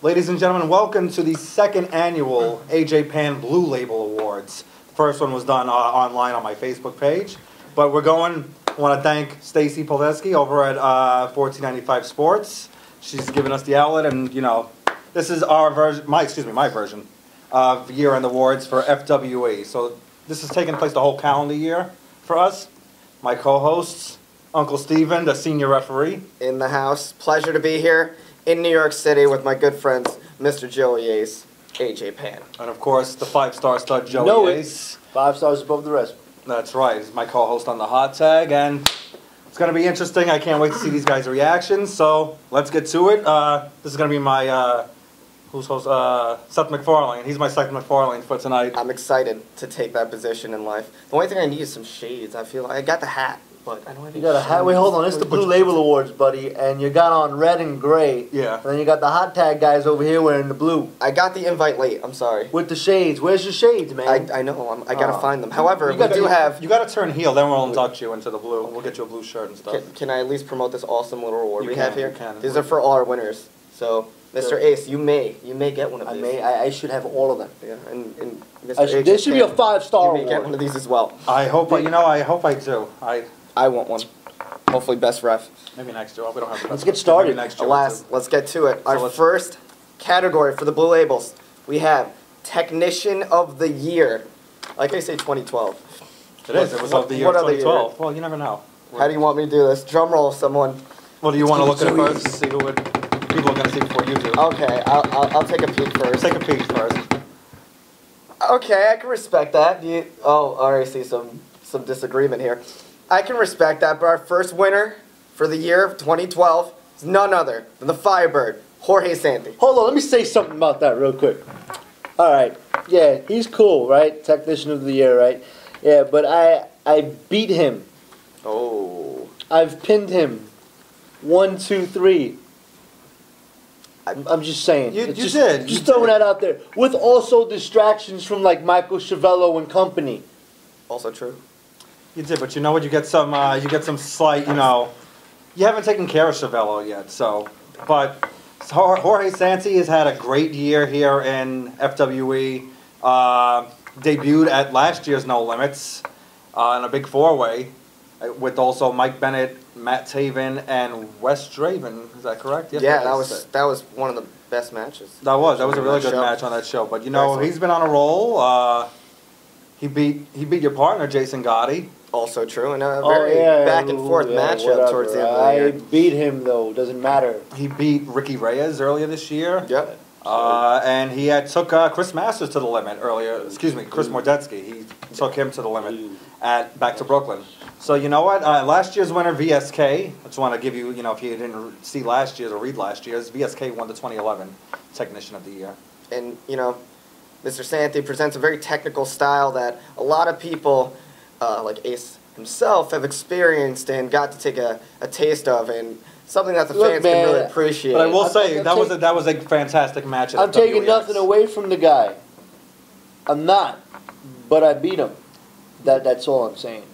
Ladies and gentlemen, welcome to the second annual AJ Pan Blue Label Awards. The first one was done online on my Facebook page, but I want to thank Stacy Poleski over at 1495 Sports. She's given us the outlet, and this is our version, my version of year-end awards for FWE. So this is taking place the whole calendar year for us. My co-hosts, Uncle Steven, the senior referee. In the house. Pleasure to be here in New York City with my good friends, Mr. Joey Ace, AJ Pan. And of course, the five-star stud Joey Ace. 5 stars above the rest. That's right. He's my co-host on the hot tag, and it's going to be interesting. I can't wait to see these guys' reactions. So let's get to it. This is going to be my Seth MacFarlane. He's my Seth MacFarlane for tonight. I'm excited to take that position in life. The only thing I need is some shades. I feel like I got the hat, but I don't have any. You got a hat. Wait, hold on. It's the Blue Label Awards, buddy, and you got on red and gray. Yeah. And then you got the hot tag guys over here wearing the blue. I got the invite late. I'm sorry. With the shades. Where's your shades, man? I know. I gotta find them. However, we do have. You got to turn heel, then we'll induct you into the blue. We'll get you a blue shirt and stuff. Can I at least promote this awesome little award we have here? You can. These are for all our winners. So, Mr. Ace, you may get one of these. I should have all of them. Yeah, and Mr. Ace, this should be a 5-star award. You may get one of these as well. I hope. I hope I do. I want one. Hopefully, best ref. Maybe next year. We don't have. Let's get started. Next year. Let's get to it. Our first category for the Blue Labels, we have Technician of the Year. Like I say, 2012. It is. It was of the year 2012. Well, you never know. How do you want me to do this? Drum roll, someone. Well, do you want to look at it first to see who people are going to see before you do? Okay, I'll take a peek first. Take a peek first. Okay, I can respect that. I already see some disagreement here. I can respect that, but our first winner for the year of 2012 is none other than the Firebird, Jorge Santi. Hold on, let me say something about that real quick. All right, yeah, he's cool, right? Technician of the Year, right? Yeah, but I beat him. Oh. I've pinned him. 1, 2, 3. I'm just saying. You just did. Just throwing that out there. With also distractions from like Michael Chavello and company. Also true. You did, but you know what? You get some slight, you haven't taken care of Chavello yet, so. But Jorge Santi has had a great year here in FWE. Debuted at last year's No Limits in a big four-way with also Mike Bennett, Matt Taven, and Wes Draven. Is that correct? Yes, yeah, that was one of the best matches. That was a really good match on that show. But he's been on a roll. He beat your partner, Jason Gotti. Also true, and a very back and forth matchup towards the end of the year. I beat him though, doesn't matter. He beat Ricky Reyes earlier this year. Yep. And he took Chris Masters to the limit earlier. Excuse me, Chris Mordetsky. He took him to the limit back to Brooklyn. So you know what? Last year's winner, VSK. I just want to give you, if you didn't see last year's or read last year's, VSK won the 2011 Technician of the Year. And Mr. Santi presents a very technical style that a lot of people, like Ace himself, have experienced and got to take a taste of, and something that the fans can really appreciate. But I will say that was a fantastic match. I'm taking nothing away from the guy. I'm not, but I beat him. That's all I'm saying.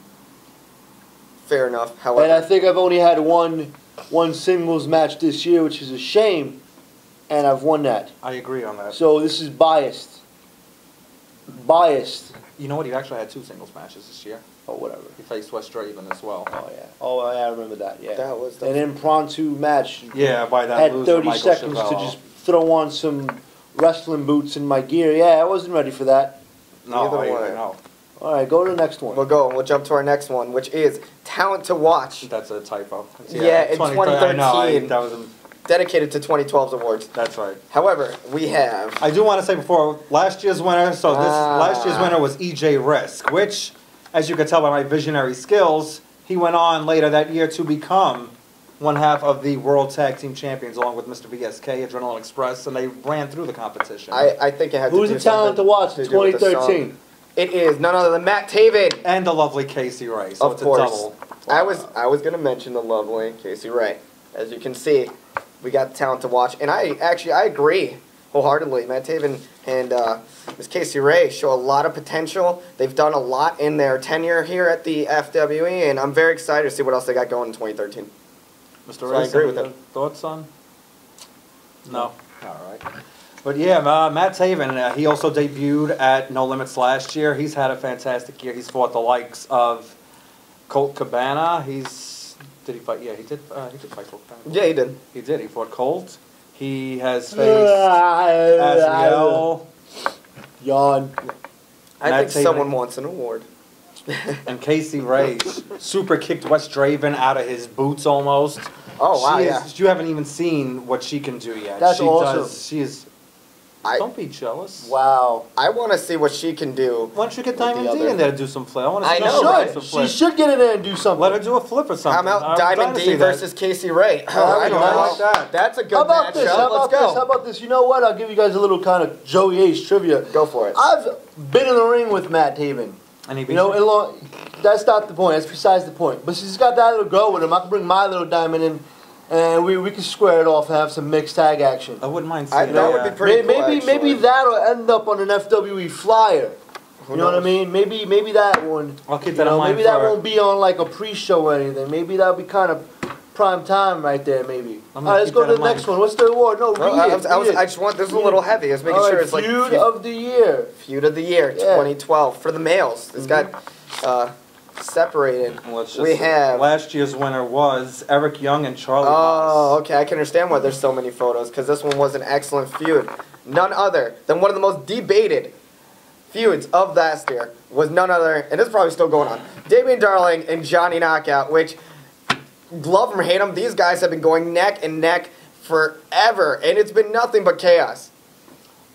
Fair enough. However, and I think I've only had one singles match this year, which is a shame, and I've won that. I agree on that. So this is biased. Biased. You know what? He actually had 2 singles matches this year. Oh, whatever. He faced Wes Draven as well. Oh, yeah. Oh, yeah, I remember that, yeah. That was an impromptu match. Yeah, by that had loser, 30 Michael seconds Chavello. to just throw on some wrestling boots in my gear. Yeah, I wasn't ready for that. No, no. All right, go to the next one. We'll jump to our next one, which is Talent to Watch. That's a typo. Yeah, in 2013. I know, that was dedicated to 2012's awards. That's right. However, we have... I do want to say before, last year's winner, last year's winner was EJ Risk, which, as you can tell by my visionary skills, he went on later that year to become one half of the World Tag Team Champions, along with Mr. VSK, Adrenaline Express, and they ran through the competition. I think it had to do Who's the Talent to Watch in 2013? It is none other than Matt Taven. And the lovely Casey Ray, so it's a double. I was going to mention the lovely Casey Ray. As you can see, we got the Talent to Watch, and I agree wholeheartedly. Matt Taven and Ms. Casey Ray show a lot of potential. They've done a lot in their tenure here at the FWE, and I'm very excited to see what else they got going in 2013. Mr. So Ray, I agree with him. Thoughts on? No. All right. But yeah, Matt Taven, he also debuted at No Limits last year. He's had a fantastic year. He's fought the likes of Colt Cabana. Did he fight? Yeah, he did fight Colt Cabana. Yeah, he did. He did. He fought Colt. He has faced Azriel. Yawn. I Matt think Taven. someone wants an award. And Casey Ray super kicked Wes Draven out of his boots almost. Oh, wow, yeah. You haven't even seen what she can do yet. That's she awesome. She is. Don't be jealous. Wow. I want to see what she can do. Why don't you get With the Diamond D other- in there to do some flip? I want to see I her know, do right? some She flip. should get in there and do something. Let her do a flip or something. I'm out I'm Diamond dying to D see that. versus Casey Ray. I I know. know. I like that. That's a good How about matchup. this? How about Let's this? go. How about this? You know what? I'll give you guys a little kind of Joey Ace trivia. Go for it. I've been in the ring with Matt Taven. And he beat You know, you? that's not the point. That's besides the point. But she's got that little girl with him. I can bring my little diamond in, and we can square it off and have some mixed tag action. I wouldn't mind I- seeing that that. would be pretty cool, maybe actually. that'll end up on an FWE flyer. Who You know what I knows? mean? Maybe that one. I'll keep You that in know, mind maybe that for- won't be on like a pre-show or anything. Maybe that'll be kind of prime time right there. Maybe. I'm All gonna right, let's keep go that to in the next mind. one. What's the award? No, Well, read it. I just want, this is a little heavy. I was making All sure right, it's like feud of the year. Feud of the Year, Yeah. 2012 for the males. It's got separated. Let's just We see. have. Last year's winner was Eric Young and Charlie Oh, Haas. okay. I can understand why there's so many photos because this one was an excellent feud. None other than one of the most debated feuds of last year was none other, and this is probably still going on. Damian Darling and Johnny Knockout, which love them or hate them, these guys have been going neck and neck forever, and it's been nothing but chaos.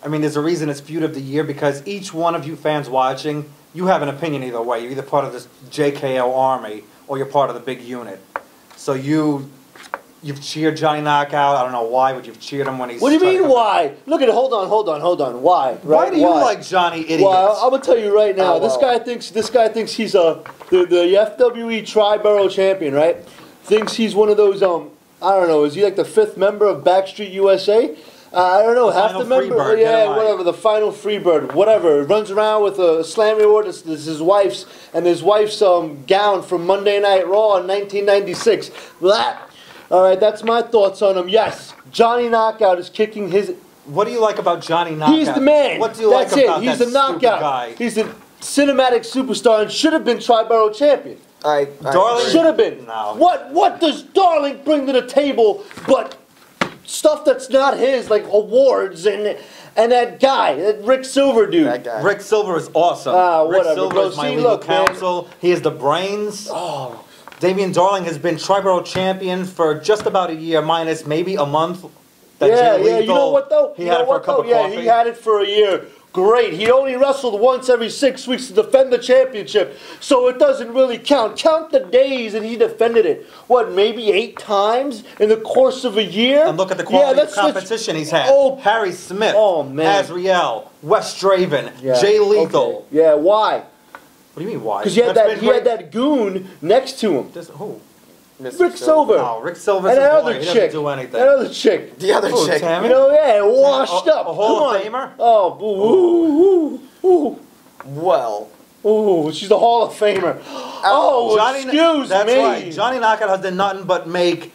I mean, there's a reason it's feud of the year because each one of you fans watching, you have an opinion either way. You're either part of this JKO army or you're part of the big unit. So you've cheered Johnny Knockout. I don't know why, but you've cheered him when he's. What do you trying to mean? come- Why? Look at it. Hold on. Why? Why Right? do you like Johnny Idiot? Well, I'm gonna tell you right now. Oh, This well. guy thinks he's the FWE Tri-Borough champion, right? Thinks he's one of those I don't know. Is he like the 5th member of Backstreet USA? I don't know. The Half final the member, Freebird, get yeah, him right. whatever. The final Freebird, whatever. Runs around with a Slammy award. This is his wife's gown from Monday Night Raw in 1996. Blah. All right, that's my thoughts on him. Yes, Johnny Knockout is kicking his. What do you like about Johnny Knockout? He's the man. What do you That's like it. about He's that the stupid knockout. guy? He's the cinematic superstar and should have been Tri-Borough champion. Darling- Should have been. No. What does Darling bring to the table but stuff that's not his, like awards and that guy, that Rick Silver dude. That guy. Rick Silver is awesome. Whatever, Rick Silver bro. is my See, legal look, man. counsel. He is the brains. Oh, Damian Darling has been Tri-Borough champion for just about a year, minus maybe a month. That yeah. Jay You know what though? He You had know it for a what, cup though? of Yeah, coffee. he had it for a year. Great. He only wrestled once every 6 weeks to defend the championship, so it doesn't really count. Count the days that he defended it. What, maybe 8 times in the course of a year? And look at the quality of that's competition he's had. Oh, Harry Smith, Oh, man. Azriel, Wes Draven, yeah, Jay Lethal. okay. Yeah, why? What do you mean why? Because he had That's that been great. that goon next to him. Who? Mr. Rick Silver. No, Rick Silver's And a that boy. other He chick. doesn't do anything. That other chick. The other Who, chick. Tammy? You know, yeah, washed A- up. a Hall Come of on. Famer? Oh, ooh. Well, Ooh, she's a Hall of Famer. Oh, excuse That's me. right. Johnny Knockout has done nothing but make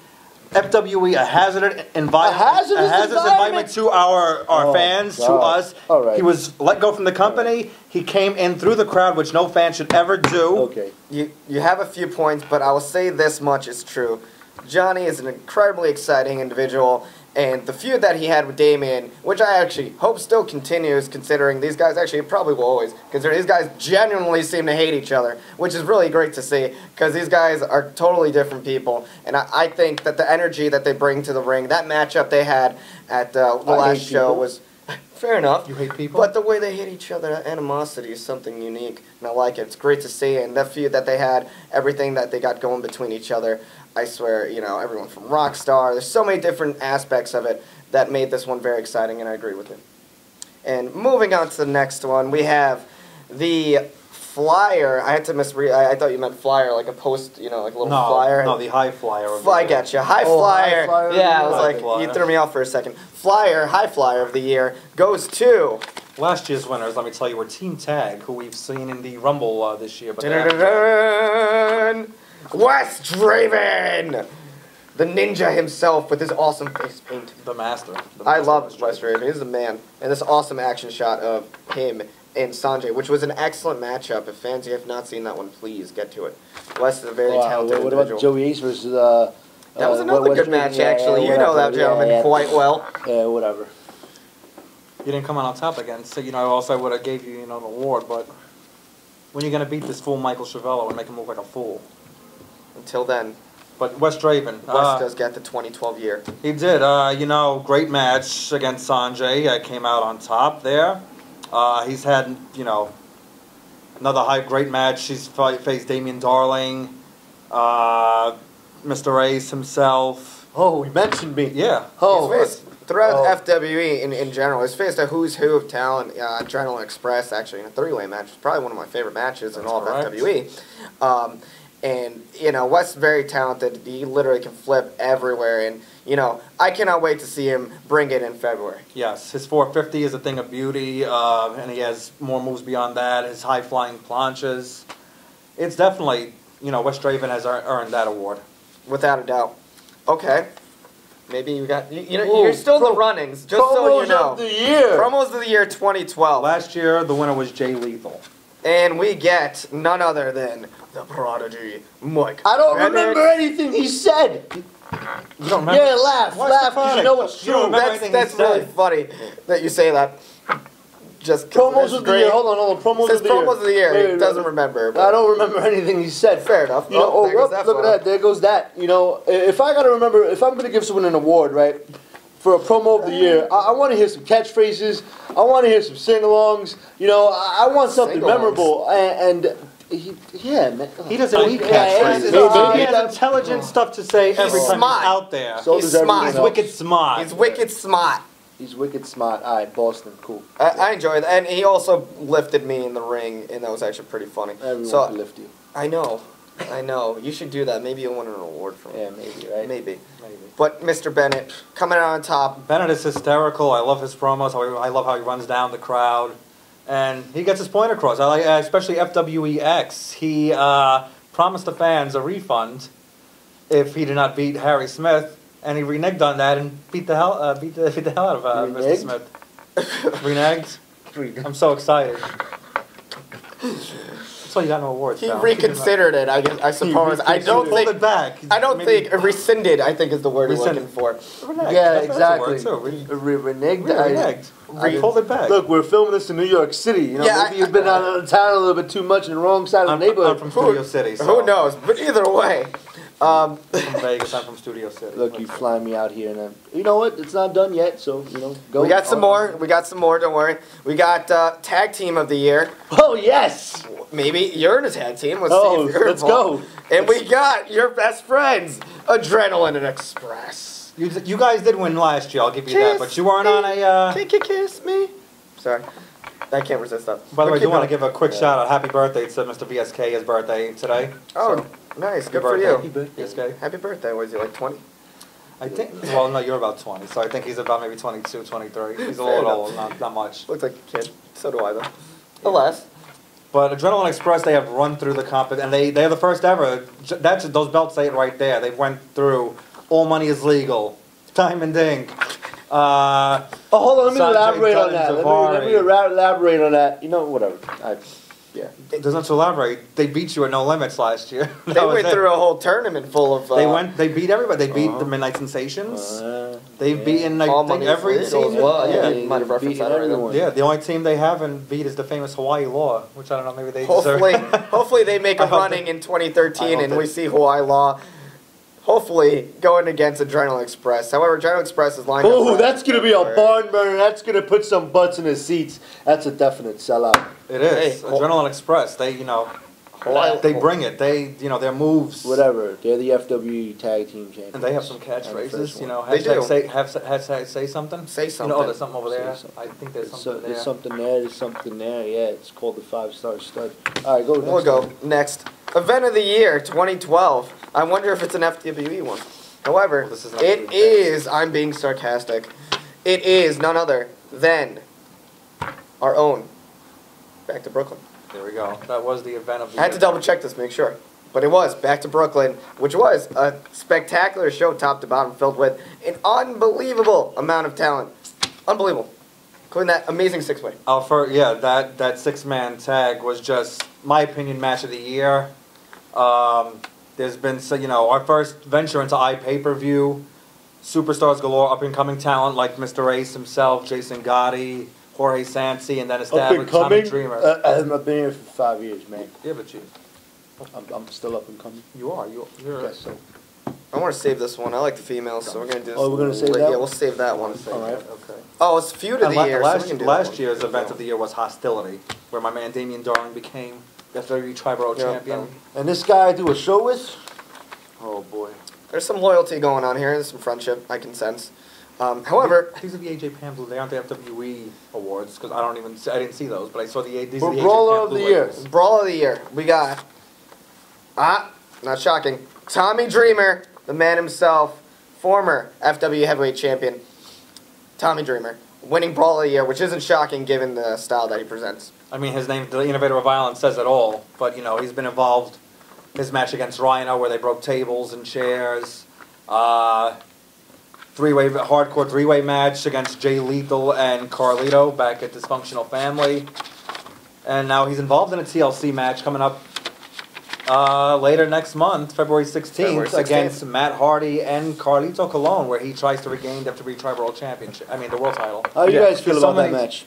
FWE a hazardous environment. A hazardous environment? to our Oh, fans, to God. us. All right. He was let go from the company. He came in through the crowd, which no fan should ever do. Okay. you have a few points, but I will say this much is true. Johnny is an incredibly exciting individual, and the feud that he had with Damian, which I actually hope still continues, considering these guys actually probably will always, considering these guys genuinely seem to hate each other, which is really great to see, because these guys are totally different people, and I think that the energy that they bring to the ring, that matchup they had at the last hate show people. was fair enough. You hate people? But the way they hate each other, that animosity is something unique, and I like it. It's great to see, and that feud that they had, everything that they got going between each other, I swear, everyone from Rockstar, there's so many different aspects of it that made this one very exciting, and I agree with it. And moving on to the next one, we have the flyer. I had to misread. I thought you meant flyer, like a post, like a little flyer. No, the high flyer. I got you. High Oh, flyer. high flyer. Yeah, I was High like, flyer. you threw me off for a second. High flyer of the year goes to. Last year's winners, let me tell you, were Team Tag, who we've seen in the Rumble this year. But Dun-dun-dun-dun! Wes Draven! the ninja himself with his awesome face paint. The master. I love Wes Raven. He's the man. And this awesome action shot of him and Sanjay, which was an excellent matchup. If fans have not seen that one, please get to it. Wes is a very talented what individual. about Joey Ace versus? That was another good match, actually. You know that gentleman quite well. Yeah, whatever. You didn't come out on top again, so also I would have gave you an award, but when you're gonna beat this fool Michael Chiavello and make him look like a fool? Until then, But Wes Draven, Wes does get the 2012 year. he did. Great match against Sanjay. Came out on top there. He's had another great match. He's faced Damian Darling, Mr. Ace himself. Oh, he mentioned me. Yeah. Oh, He's faced, throughout Oh. FWE in general, he's faced a who's who of talent. Adrenaline Express, actually, in a three-way match. It's probably one of my favorite matches in all of Correct. FWE. And Wes is very talented. He literally can flip everywhere. And, I cannot wait to see him bring it in February. Yes, his 450 is a thing of beauty, and he has more moves beyond that. His high-flying planches. It's definitely, Wes Draven has earned that award. Without a doubt. Okay. Maybe you got... you're still in the runnings, just so you know. Promos of the year. Promos of the year 2012. Last year, the winner was Jay Lethal. And we get none other than the prodigy, Mike. I don't Bennett. remember anything he said. You don't remember? Yeah, laugh, What's laugh, the because you product? know it's You don't true. remember anything That's he really said. funny that you say that. Just 'cause Promos that's of the great. year. Hold on. Promos Says of the year. promos of the year. Wait, He doesn't remember. I But don't remember anything he said. fair enough. You know, there goes that look at far. that. There goes that. If I gotta remember, if I'm gonna give someone an award, right, for a promo of the year, I want to hear some catchphrases. I want to hear some sing-alongs. I want something Sing-alongs. memorable. And yeah, man. He doesn't need Yeah, catchphrases. yeah, He yeah. has intelligent stuff to say every time smart. he's out there. So He's does everyone smart. He's else. wicked smart. He's wicked smart. He's wicked smart. All right, Boston, cool. I enjoy that. And he also lifted me in the ring, and that was actually pretty funny. Everyone So can lift you. I know. You should do that. Maybe you'll win an award from Yeah, maybe, right? Maybe. Maybe. But Mr. Bennett, coming out on top. Bennett is hysterical. I love his promos. I love how he runs down the crowd. And he gets his point across. I like, especially FWEX. He promised the fans a refund if he did not beat Harry Smith, and he reneged on that and beat the hell out of Mr. Reneged? Smith. Reneged. I'm so excited. That's why you got no awards. He pal. reconsidered it, I suppose. I don't He pulled think... it back. I don't Maybe- think rescinded. I think is the word you're looking Rescinded. for. Reneged. Yeah, That's exactly. a word, too. Reneged. Reneged. He pulled it back. Look, we're filming this in New York City. Yeah, Maybe you've been out of town a little bit too much in the wrong side of the I'm neighborhood. from Studio City. So Who knows? But either way, I'm from Vegas. I'm from Studio City. Look, you fly me out here, and then you know what? It's not done yet, so go. we got some more. We got some more. Don't worry. We got tag team of the year. Oh yes! Maybe you're in a tag team. Let's Oh, see if you're let's involved. go. And we got your best friends, Adrenaline Express. You guys did win last year. I'll give you that, Kiss but you weren't on a. Can you kiss me? Sorry, I can't resist that. By the way, I But do keep want to going. give a quick shout out. Happy birthday to Mr. VSK. His birthday today. Oh, nice. Happy Good for birthday. you. VSK. Happy birthday. Was he like 20? I think. Well, no, you're about 20, so I think he's about maybe 22, 23. He's a Fair little enough. old, not much. Looks like a kid. So do I though. Alas. But Adrenaline Express, they have run through the comp, and they're the first ever. Those belts say it right there. They went through All Money Is Legal, Diamond Inc. Oh, hold on. Let me Sanjay elaborate on Dutt that. and Let me Zavari. elaborate on that. Whatever. Yeah. There's not to elaborate. They beat you at No Limits last year. They That was went it. through a whole tournament full of. They beat everybody. They beat the Midnight Sensations. They've beaten All I think Money Is every Legal as team. well, yeah. Yeah. You might have referenced beating that already. everyone. Yeah, the only team they haven't beat is the famous Hawaii Law, which I don't know, maybe they Hopefully, deserve. hopefully they make a I hope running they- in I 2013 hope and they- we see Hawaii Law. Hopefully going against Adrenaline Express. However, Adrenaline Express is lined up. Oh, for- that's gonna be a barn burner. That's gonna put some butts in the seats. That's a definite sellout. It is. Hey, Adrenaline Express, they, Hawaii- they bring it. They, their moves. Whatever. They're the FW tag team champions. And they have some And the first catchphrases, one. They do. hashtag say something. Say something. Oh, there's something over there. Say something. I think there's So, something there. there's something there. There's something there. Yeah, it's called the 5-star stud. All right, go. We'll next go one. next. Event of the year 2012. I wonder if it's an FWE one. However, Well, this is not it really is, I'm being sarcastic, it is none other than our own Back to Brooklyn. There we go. That was the event of the I had to year. double check this, make sure. But it was back to Brooklyn, which was a spectacular show top to bottom, filled with an unbelievable amount of talent. Unbelievable. Including that amazing six-way. That six-man tag was just, my opinion, match of the year. There's been, our first venture into pay-per-view, superstars galore, up-and-coming talent like Mr. Ace himself, Jason Gotti, Jorge Sansi, and then established Tommy Dreamer. I've been here for 5 years, man. Yeah, but you. I'm still up and coming. You are. You're. I guess so. I want to save this one. I like the females, so we're going to do this. Oh, we're going to save that? Yeah, we'll save that one. All right. Okay. Oh, it's feud of the year. So we can do that last one. year's event of the year was Hostility, where my man Damian Darling became the WWE Triborough champion. And this guy I do a show with? Oh boy. There's some loyalty going on here. There's some friendship I can sense. However, these are the AJ Pam Blue. They aren't the FWE awards because I didn't see those, but I saw these are the AJ Brawler Pam of Blue the year. labels. Brawl of the year. We got, not shocking, Tommy Dreamer, the man himself, former FW Heavyweight Champion, Tommy Dreamer, winning Brawl of the year, which isn't shocking given the style that he presents. I mean, his name, the Innovator of Violence, says it all. But he's been involved. His match against Rhino, where they broke tables and chairs. Hardcore three-way match against Jay Lethal and Carlito back at Dysfunctional Family. And now he's involved in a TLC match coming up later next month, February 16th, against Matt Hardy and Carlito Colon, where he tries to regain the WWE Tribal Championship. I mean, the world title. How do you guys feel about that match?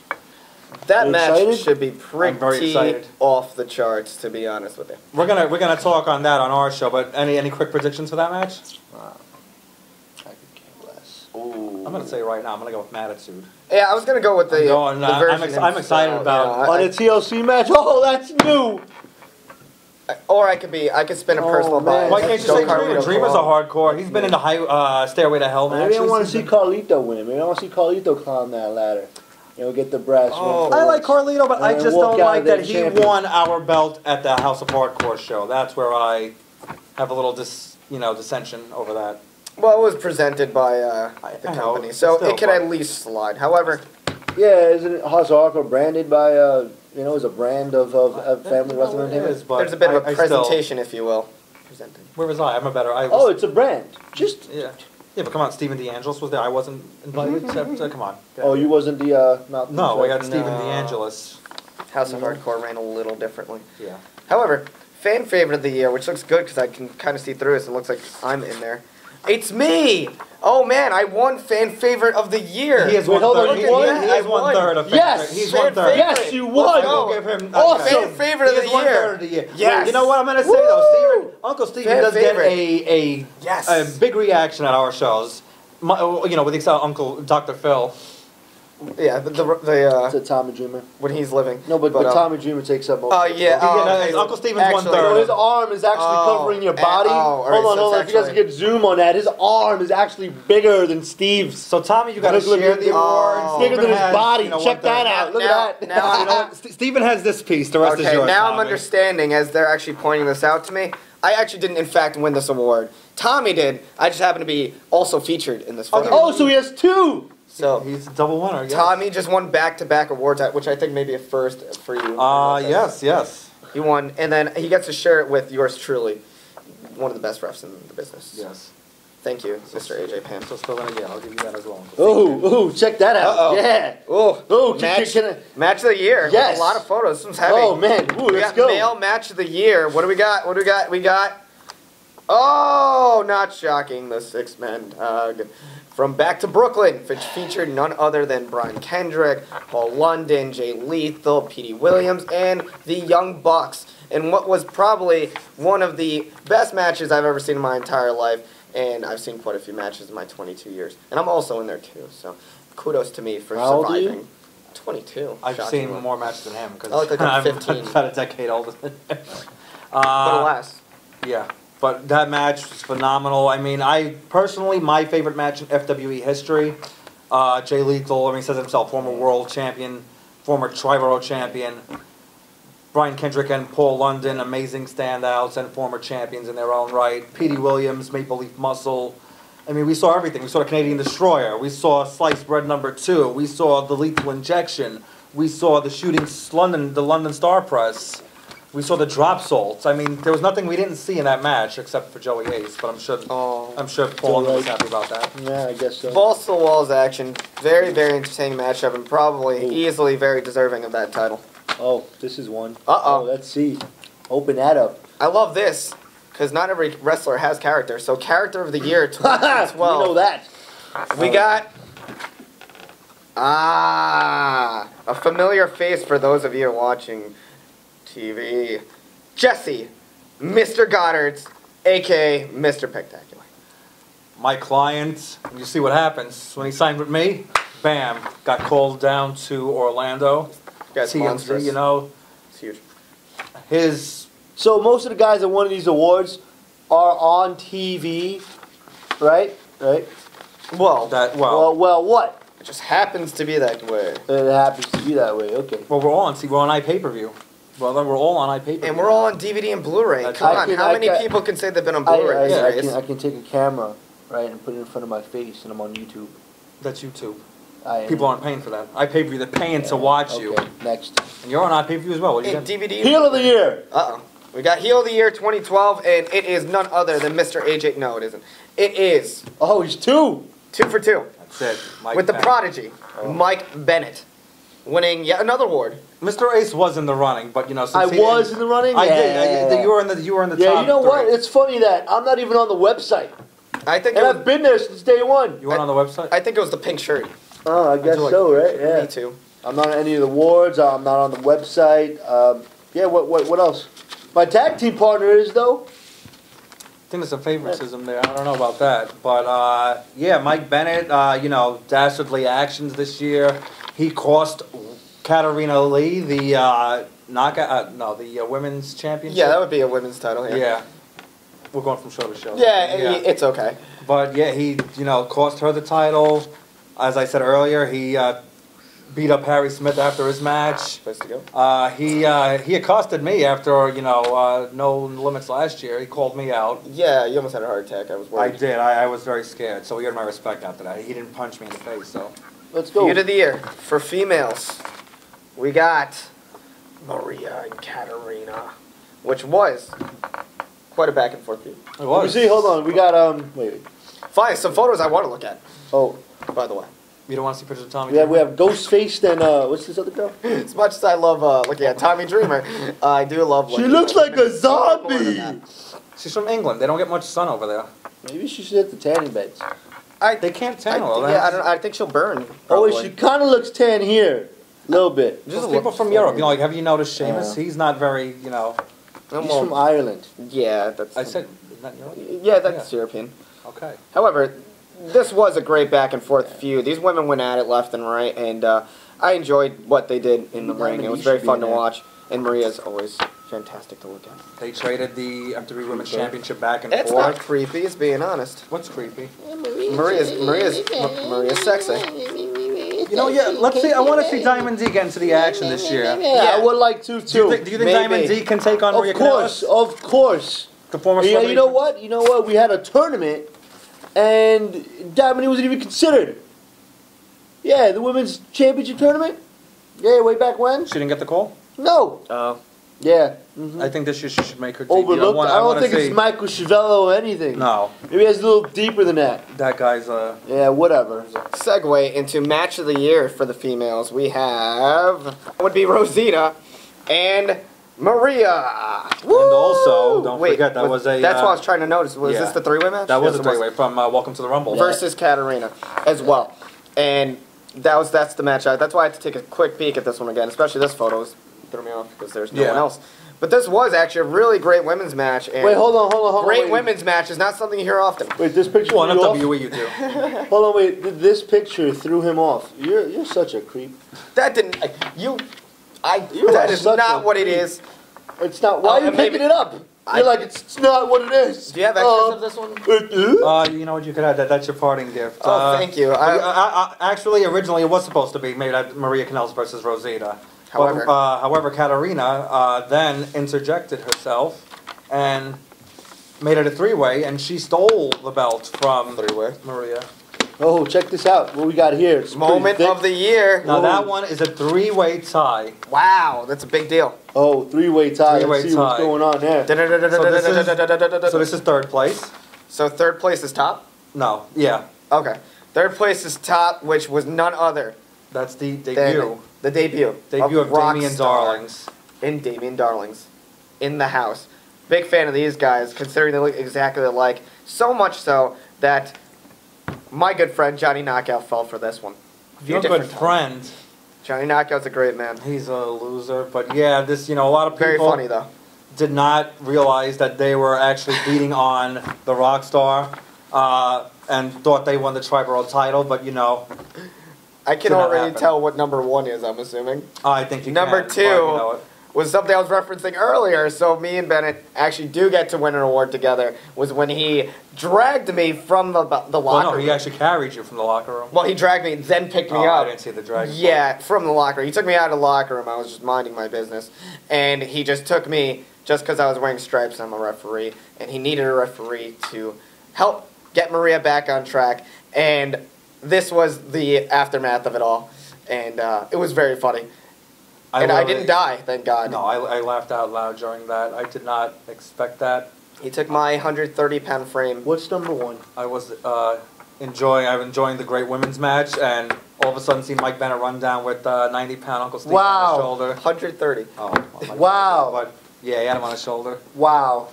That You match excited? should be I'm very pretty excited. off the charts, to be honest with you. We're gonna talk on that on our show, but any quick predictions for that match? I could care less. Ooh. I'm gonna say right now, I'm gonna go with Mattitude. Yeah, I was gonna go with the. I'm the version I'm excited himself, about- On a TLC match? Oh, that's new! Or I could spin a personal man. bias. Why can't you Go say Carlito Dreamer? Dreamer's a Colon. hardcore. He's been in the high Stairway to Hell matches. Maybe I want to He's see been- Carlito win. Maybe I want to see Carlito climb that ladder. Get the brass. Oh. ring I like forwards. Carlito, but I And just walk don't out like of there that he champion. won our belt at the House of Hardcore show. That's where I have a little dissension over that. Well, it was presented by the I know, company, but so still, it can but- at least slide. However, Yeah, isn't it House of Hardcore branded by, as a brand of Family Wrestling It Entertainment? is, but there's a bit of a I still- presentation, if you will, presented. Where was I? I'm a better. Oh, it's a brand. Just. Yeah, but come on, Stephen DeAngelis was there. I wasn't invited. So come on. Oh, you wasn't the not. No, we got Stephen No. DeAngelis. House of Hardcore ran a little differently. Yeah. However, fan favorite of the year, which looks good because I can kind of see through it, so it looks like I'm in there. It's me! Oh man, I won fan favorite of the year. He has Wait, one hold on, third. you He won? has one third of Yes! He's Fan one third. favorite. Yes, you won! Let's I'll go. give him. Awesome. Fan favorite of He the is one year. third of the year. Yes. You know what I'm gonna say Woo. though, Steven? Uncle Steven Fan does favorite. get a Yes. big reaction at our shows. With the exception of Uncle Dr. Phil. Yeah, It's a Tommy Dreamer. when he's living. No, but Tommy Dreamer takes up most. Oh of it. yeah. Yeah, Uncle Steven's one No, third. his arm is actually Oh, covering your and- body. oh, alright, hold on, so hold on. it's If you guys actually- could zoom on that, his arm is actually bigger than Steve's. So Tommy, you gotta Look, look, share look, the look. awards. Oh. Bigger than Steven his has, body. one Check that third. out. Look Now- at that. now You know what? Steven has this piece. The rest is Okay, yours. now I'm Tommy. understanding as they're actually pointing this out to me. I actually didn't, in fact, win this award. Tommy did. I just happened to be also featured in this photo. Oh, so he has two. So He's a double winner. Yes. Tommy just won back-to-back awards, which I think may be a first for you. Yes. He won, and then he gets to share it with yours truly, one of the best refs in the business. Yes. Thank you, Mr. AJ Pam. So still gonna I'll give you that as well. Ooh, check that out. Uh-oh. Yeah. Oh, Oh, match, can I- match of the year. With Yes. a lot of photos. This one's heavy. Oh man, ooh, We let's got go. male match of the year. What do we got? We got. Oh, not shocking. The six men from Back to Brooklyn, which featured none other than Brian Kendrick, Paul London, Jay Lethal, Petey Williams, and the Young Bucks. And what was probably one of the best matches I've ever seen in my entire life. And I've seen quite a few matches in my 22 years. And I'm also in there too. So kudos to me for How old are you? surviving. 22. I've shockingly. seen more matches than him because I look like I'm 15. I'm about a decade older than him. But alas. Yeah, but that match was phenomenal. I mean, my favorite match in FWE history. Jay Lethal, he says himself, former world champion, former Triborough champion. Brian Kendrick and Paul London, amazing standouts and former champions in their own right. Petey Williams, Maple Leaf Muscle. I mean, we saw everything. We saw the Canadian Destroyer. We saw Sliced Bread #2. We saw the Lethal Injection. We saw the London Star Press. We saw the drop salts. I mean, there was nothing we didn't see in that match except for Joey Ace, but I'm sure Paul was happy about that. Yeah, I guess so. Balls to the walls action. Very, very entertaining matchup, and probably easily very deserving of that title. Oh, this is one. Uh-oh. Let's see. Open that up. I love this, because not every wrestler has character. So, Character of the Year We 2012. know that. We got... a familiar face for those of you watching TV. Jesse, Mr. Goddard's, a.k.a. Mr. Spectacular. My client, you see what happens when he signed with me. Bam, got called down to Orlando. Guys, monstrous. TMZ, you know, It's huge. his So most of the guys that won these awards are on TV, right? Right? Well, Well, what? it just happens to be that way. It happens to be that way. Okay. well, we're on iPay-per-view. Well, then we're all on iPay-per-view. And we're all on DVD and Blu-ray. That's Come right. on, how many people can say they've been on I, Blu-ray? I, I, series? can, I can take a camera, right, and put it in front of my face, and I'm on YouTube. That's YouTube. I am. People aren't paying for that. iPay-per-view, they're paying to watch you. Okay, next. And you're on iPay-per-view as well. What do you And get? DVD. Heel of the year. Uh-oh. We got Heel of the Year 2012, and it is none other than Mr. AJ. No, it isn't. It is Oh, he's 2. 2 for 2 That's it. Mike with the Bennett. prodigy, Mike Bennett, winning yet another award. Mr. Ace was in the running, but you know, since I he was didn't- in the running. I Yeah, did. yeah, yeah. You were in the top. Yeah, you know what? three. It's funny that I'm not even on the website, I think and it I've was, been there since day one. You weren't on the website? I think it was the pink shirt. Oh, I guess like so, it. right? Yeah. Me too. I'm not on any of the awards. I'm not on the website. Yeah. What else? My tag team partner is though. I think there's some favoritism there. I don't know about that. But, yeah, Mike Bennett, you know, dastardly actions this year. He cost Katarina Lee the the women's championship. Yeah, that would be a women's title here. Yeah. We're going from show to show. Yeah, it's okay. But, yeah, he, you know, cost her the title. As I said earlier, he beat up Harry Smith after his match. Place to go. He accosted me after, you know, No Limits last year. He called me out. Yeah, you almost had a heart attack. I was I worried. did. I was very scared. So he earned my respect after that. He didn't punch me in the face, so. Let's go. Feud of the Year for females. We got Maria and Katarina, which was quite a back and forth feud. It Let me was. see. Hold on. We got wait. Fine, some photos I want to look at, Oh, by the way. You don't want to see pictures of Tommy? we have Dreamer? Ghostface and what's this other girl? As much as I love looking at Tommy Dreamer, I do love She looking looks at like a more than zombie. that. She's from England. They don't get much sun over there. Maybe she should hit the tanning beds. They can't tan well. I think she'll burn. Oh, probably. she kind of looks tan here, a little bit. Just Just people look from Europe. You know, like, have you noticed Sheamus? He's not very, you know. No, He's well, from Ireland. yeah, that's. I said, isn't that Europe? Yeah, that's European. Okay. However, this was a great back and forth feud. These women went at it left and right, and I enjoyed what they did in the Yeah, ring. but It was you very should be fun in to there. watch, and Maria's always fantastic to look at. They traded the WWE Women's Championship back and It's not forth. creepy, it's being honest. What's creepy? Maria's sexy. You know, yeah. Let's see. I want to see Diamond D get into the action this year. Yeah, I would like to Do too. you think Maybe. Diamond D can take on Maria Of course, Kanellis? of course. The former Yeah, celebrity? you know what? We had a tournament, and Diamond wasn't even considered. Yeah, the women's championship tournament. Yeah, way back when. She didn't get the call? No. Oh. Yeah. I think this year she should make her debut. Overlooked. I don't wanna think see. it's Michael Chiavello or anything. No, Maybe it's a little deeper than that. that guy's Yeah, whatever. Segue into match of the year for the females. We have would be Rosita and Maria. And also, don't forget, that was a, That's what I was trying to notice. Was yeah. this the three-way match? That was Yes, a it three-way from Welcome to the Rumble. versus Katarina as well. And that's the match. That's why I had to take a quick peek at this one again, especially this photo threw me off because there's no Yeah. one else. But this was actually a really great women's match. And Wait, hold on. great wait. women's match is not something you hear often. Wait, this picture Well, threw in you off? WWE you do. Hold on, wait. This picture threw him off. You're such a creep. That didn't You that are is such not a what it creep. is. It's not. Why are you and maybe- picking it up? You're like, it's not what it is. Do you have extras of this one? You know what? You could have that. That's your parting gift. Oh, thank you. Actually, originally it was supposed to be made at Maria Kanellis versus Rosita. However. However, Katarina then interjected herself and made it a three-way, and she stole the belt from Three-way? Maria. Oh, check this out. What we got here? It's pretty Moment thick. of the year. Now Whoa. that one is a three-way tie. Wow, that's a big deal. Oh, three-way tie. Three-way Let's see what's tie. going on there. So this is third place. So third place is top? No, yeah, Okay. Third place is top, which was none other that's the than debut. the debut. Debut of Damian Rockstar Darlings. In Damian Darlings. In the house. Big fan of these guys, considering they look exactly alike. So much so that my good friend Johnny Knockout fell for this one. A few Your good different times. friend. Johnny Knockout's a great man. He's a loser, but yeah, this a lot of people Very funny though. did not realize that they were actually beating on the Rockstar, and thought they won the Tri-Borough title. But I can Did not already happen. tell what number 1 is, I'm assuming. I think you Number can, but 2 you know it. was something I was referencing earlier, so me and Bennett actually do get to win an award together, was when he dragged me from the Well, locker no, room. he actually carried you from the locker room. Well, he dragged me, then picked me Oh, up. I didn't see the drag. Yeah, from the locker room. He took me out of the locker room. I was just minding my business. And he just took me just because I was wearing stripes and I'm a referee. And he needed a referee to help get Maria back on track. And this was the aftermath of it all. And it was very funny. And I didn't die, thank God. No, I laughed out loud during that. I did not expect that. He took my 130-pound frame. What's number 1? I was enjoying the great women's match, and all of a sudden see Mike Bennett run down with 90-pound Uncle Steve on Wow. his shoulder. 130. Oh, my Wow. God. But yeah, he had him on his shoulder. Wow.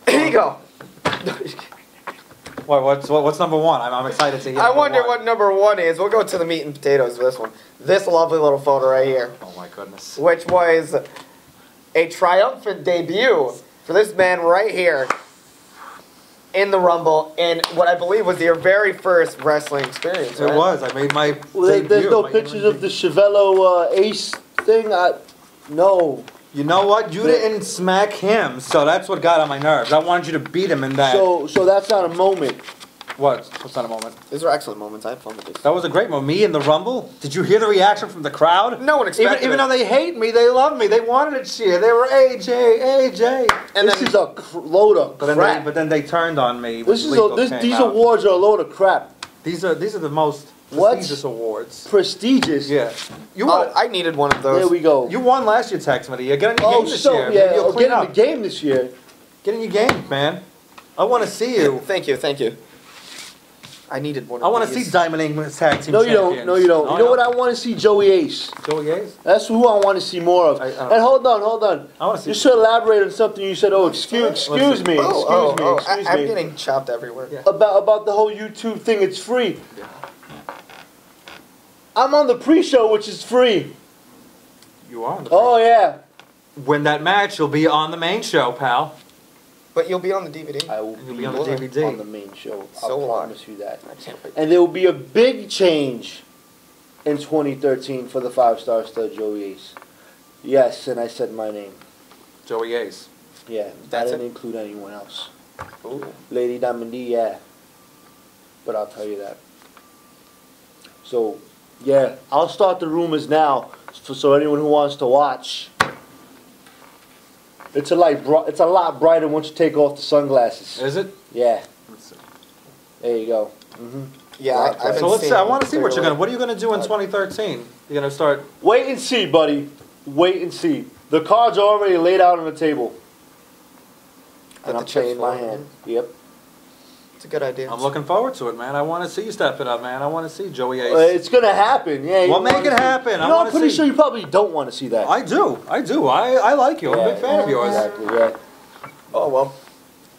Here you go. What's number 1? I'm excited to hear. I number wonder 1. what number 1 is. We'll go to the meat and potatoes of this one. This lovely little photo right here. Oh my goodness. Which was a triumphant debut for this man right here in the Rumble in what I believe was your very first wrestling experience. It Right? was. I made my Well, debut. there's no my pictures interim of the Chevello Ace thing. No. You know what? You didn't smack him, so that's what got on my nerves. I wanted you to beat him in that. So that's not a moment. What's not a moment? These are excellent moments. I had fun with these. That was a great moment. Me in the Rumble. Did you hear the reaction from the crowd? No one expected Even it. though they hate me, they love me. They wanted to cheer. They were AJ. And this then, is a load of But then, crap. they turned on me. This when is Lethal a, came these out. awards are a load of crap. These are the most What? prestigious awards. Prestigious. Yeah. You oh, won. I needed one of those. There we go. You won last year, Tex Money. You're getting your Oh, game this so year. yeah, Maybe you'll I'll clean get in up. the game this year. Get in your game, man. I want to see you. Thank you, thank you. I needed one of I want to these. see Diamond English Tag Team No, you Champions. don't. No, you don't. You know what? I want to see Joey Ace. Joey Ace? That's who I want to see more of. I And don't- hold on. I want to see. You should elaborate on something you said. Oh, excuse me, Let's see. excuse I'm me. getting chopped everywhere. Yeah. About the whole YouTube thing. It's free. I'm on the pre-show, which is free. You are. Oh yeah. Win that match, you'll be on the main show, pal. But you'll be on the DVD. I will You'll be be on on the DVD. the main show. So I will I. promise you that. I can't wait. And there will be a big change in 2013 for the 5-star stud Joey Ace. Yes, and I said my name. Joey Ace. Yeah, That's I didn't it? include anyone else. Ooh. Lady Diamond D, yeah. But I'll tell you that. So, yeah, I'll start the rumors now, so anyone who wants to watch. It's a lot brighter once you take off the sunglasses. Is it? Yeah, Let's see. there you go. Yeah, Right, I've been So let's see. seeing I want to see what you're regularly. gonna. What are you gonna do in 2013? You're gonna start. Wait and see, buddy. Wait and see. The cards are already laid out on the table. Put And the I'm chips playing my forward. hand. Yep. It's a good idea. I'm looking forward to it, man. I want to see you step it up, man. I want to see Joey Ace. It's gonna happen. Yeah. Well, you make wanna it see- happen. I You know, wanna I'm pretty see. sure you probably don't want to see that. I do. I like you. I'm a big fan of yours. Exactly. Yeah. Oh, well.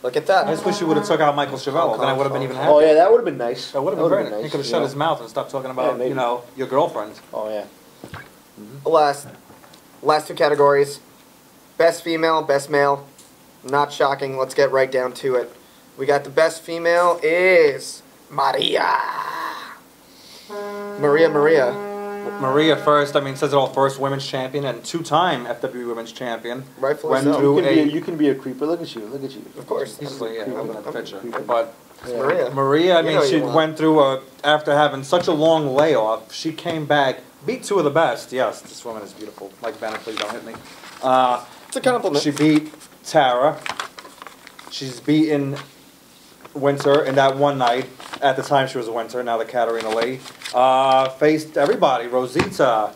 Look at I that. just wish you would have took out Michael Chavello. Then I would have been even happier. Oh yeah, that would have been nice. That would have been would've great. He could have you shut know? his mouth and stopped talking Yeah, about, maybe. your girlfriend. Oh yeah. Last two categories. Best female, best male. Not shocking. Let's get right down to it. We got the best female is Maria. Maria. Maria first, says it all, first women's champion and two-time FW women's champion. Rightfully Went so. through You can be a creeper. Look at you. Look at you. Of course. Easily, yeah, looking at the picture. creeper. But It's Maria. Maria, You know she you want. went through, after having such a long layoff, she came back, beat two of the best. Yes, this woman is beautiful. Like Bennett, please don't hit me. It's a compliment. She beat Tara. She's beaten Winter in that one night. At the time, she was a Winter. Now the Katarina Lee faced everybody. Rosita.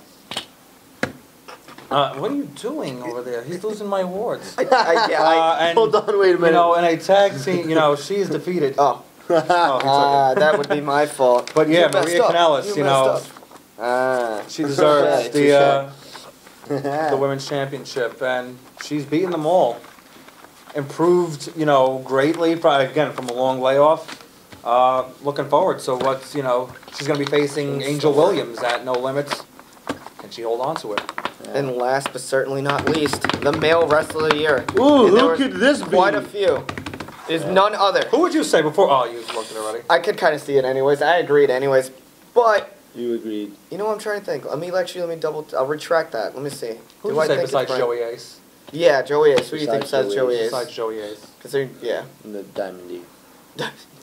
What are you doing over there? He's losing my awards. And, Hold on, wait a minute. You know, in a tag team, you know, she is defeated. Oh. Oh, he took it. That would be my fault. But yeah, You messed Maria up. Kanellis, you know, she deserves the women's championship, and she's beaten them all. Improved, you know, greatly. Again, from a long layoff. Looking forward. So what's, you know, she's going to be facing Angel Williams at No Limits. Can she hold on to it? And last but certainly not least, the male wrestler of the year. Ooh, And there who was could this be? Quite a few. There's none other. Who would you say before? Oh, you looked at it already. I could kind of see it anyways. I agreed anyways. But, You agreed. you know what I'm trying to think? Let me I'll retract that. Let me see. Who Do would I you say think it's besides Brent? Joey Ace? Yeah, Joey Ace. Who do you think Besides besides Joey Ace? Besides Joey Ace. Because yeah. And the Diamond D.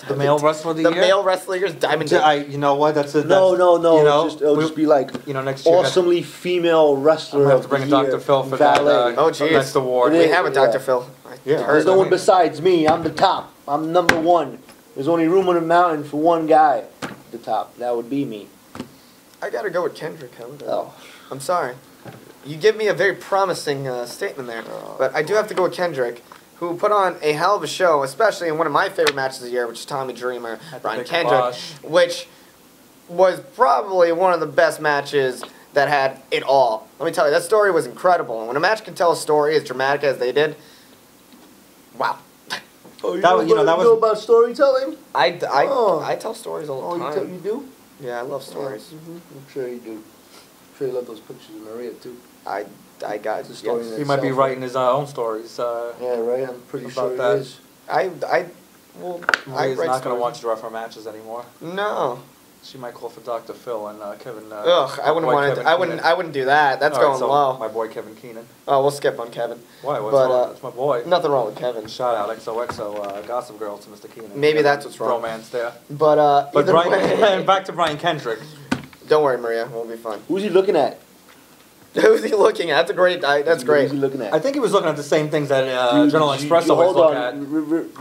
The male wrestler of the The year? male wrestlers, Diamond D. You know what? That's it. No. You know, It'll just be like you know, next year. awesomely female I'm wrestler gonna have of to bring the in Dr. year. Phil for Valet. that Oh, jeez. next award. It We is. have a Dr. Yeah. Phil. Yeah. Heard There's no that. one besides me. I'm the top. I'm number one. There's only room on the mountain for one guy at the top. That would be me. I gotta go with Kendrick. However. Oh. I'm sorry. You give me a very promising statement there, but I do have to go with Kendrick, who put on a hell of a show, especially in one of my favorite matches of the year, which is Tommy Dreamer, At the Brian Big Kendrick, Bosh. which was probably one of the best matches that had it all. Let me tell you, that story was incredible. And when a match can tell a story as dramatic as they did, wow. Oh, That was- you know, that was- about storytelling? Oh. I tell stories all Oh, the you, time. you do? Yeah, I love stories. Mm-hmm. I'm sure you do. I'm sure you love those pictures of Maria too. I got It's a story yes. in He might be itself. writing his own stories. Yeah, right. I'm pretty About sure he that. is. Well, Maria's write not going to stories. want you to referee matches anymore. No. She might call for Dr. Phil and Kevin. Ugh, I wouldn't boy want to. Kevin I wouldn't. Keenan. I wouldn't do that. That's All right, going so low. My boy Kevin Keenan. Oh, we'll skip on Kevin. Why? What's But, wrong? It's my boy. Nothing wrong with Kevin. Shout out XOXO Gossip Girl to Mr. Keenan. Maybe that's what's wrong. Romance there. But But either Brian, way, back to Brian Kendrick. don't worry, Maria. We'll be fine. Who's he looking at? Who's he looking at? That's a great. That's great. Who's he looking at? I think he was looking at the same things that Journal Did you- Express always hold look on, at.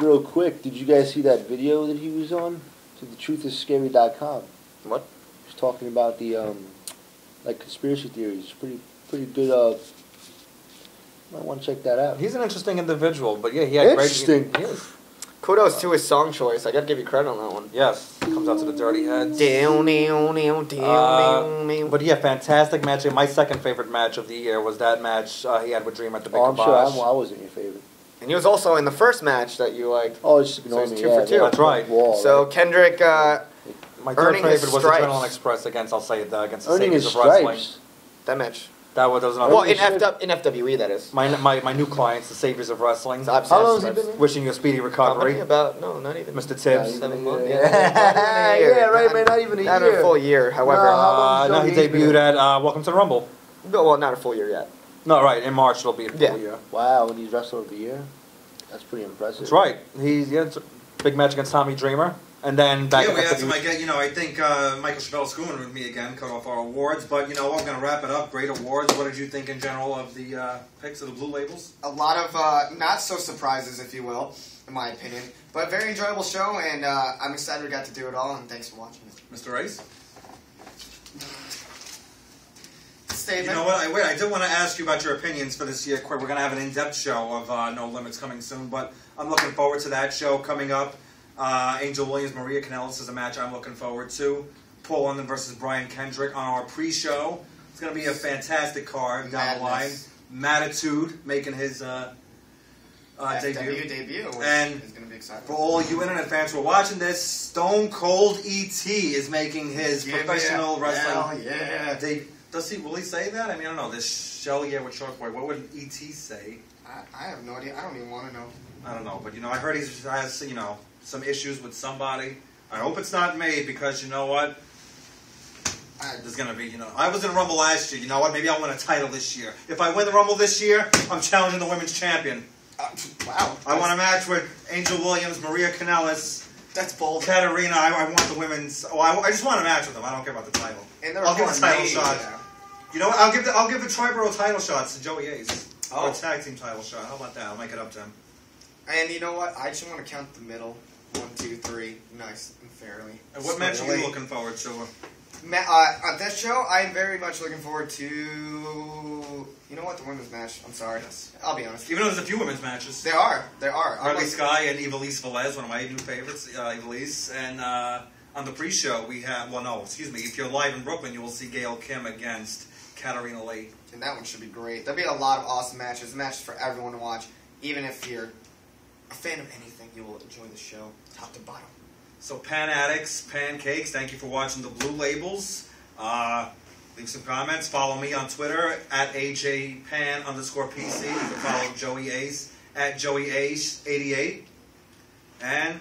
real quick. Did you guys see that video that he was on? To thetruthisScary.com. What? He was talking about the like conspiracy theories. Pretty good. Might want to check that out. He's an interesting individual, but yeah, he had Interesting. great. He is. Kudos to his song choice. I gotta give you credit on that one. Yes, comes out to the Dirty Heads. But yeah, fantastic match. And my second favorite match of the year was that match he had with Dream at the Big Oh, I'm sure Kibosh. I wasn't your favorite. And he was also in the first match that you liked. Oh, it's just So ignore it's me. 2 yeah, for 2. That's right. Wall, So Kendrick, My third Earning his favorite was the stripes. Adrenaline Express against, I'll say it, against the earning Saviors his of Wrestling. stripes. that match. That was another. Well, in stripes. in FWE that is. my new clients, the Saviors of Wrestling. I've How seen long has he stripes. been in? Wishing you a speedy recovery, Company about not even Mr. Yeah, Tibbs. 7 months. Yeah, yeah, right, man. Not even a Not year. a full year, however. No, how long Now he has Joey debuted been? at Welcome to the Rumble. Well, not a full year yet. No, right, in March it'll be a full Yeah. year. Wow, when he's wrestler of the year, that's pretty impressive. That's right. It's a big match against Tommy Dreamer. And then back Yeah, at we had some, FWE. I think Michael Chappelle schooling with me again, cut off our awards. But, you know, we're going to wrap it up. Great awards. What did you think in general of the picks of the Blue Labels? A lot of not so surprises, if you will, in my opinion. But very enjoyable show, and I'm excited we got to do it all, and thanks for watching it. Mr. Ace? Statement. You know what? I did want to ask you about your opinions for this year. We're going to have an in-depth show of No Limits coming soon, but I'm looking forward to that show coming up. Angel Williams, Maria Kanellis is a match I'm looking forward to. Paul London versus Brian Kendrick on our pre-show. It's going to be a fantastic card down the line. Madness. Mattitude making his debut. debut. Which And is going to be exciting. For all you internet fans who are watching this, Stone Cold E.T. is making his Give me professional a- wrestling. Hell yeah. Will he say that? I mean, I don't know. This show, yeah, with Shark Boy, what would E.T. say? I have no idea. I don't even want to know. I don't know. But, I heard he has, some issues with somebody. I hope it's not me because, you know what? There's going to be, I was in a Rumble last year. You know what? Maybe I'll win a title this year. If I win the Rumble this year, I'm challenging the women's champion. Wow. I want a match with Angel Williams, Maria Kanellis, That's bold. Katarina. I want the women's. I just want a match with them. I don't care about the title. And they're I'll give the title made, shot. yeah. You know what? I'll give the Triborough title shots to Joey Ace. Or a tag team title shot. How about that? I'll make it up to him. And you know what? I just want to count the middle. 1, 2, 3, nice and fairly. And what match are you looking forward to? On this show, I'm very much looking forward to. You know what? The women's match. I'm sorry. Yes. I'll be honest. Even though there's a few women's matches. There are. I'm Riley like- Sky and Ivelisse Velez, one of my new favorites, Ivelisse. And on the pre-show, we have, if you're live in Brooklyn, you will see Gail Kim against Katarina Lee. And that one should be great. There'll be a lot of awesome matches. Matches for everyone to watch. Even if you're a fan of anything, you will enjoy the show top to bottom. So Pan Addicts, Pancakes, thank you for watching the Blue Labels. Leave some comments. Follow me on Twitter at AJPan_PC. You can follow Joey Ace at JoeyAce88. And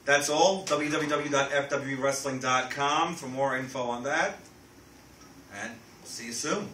that's all. www.fwwrestling.com for more info on that. And we'll see you soon.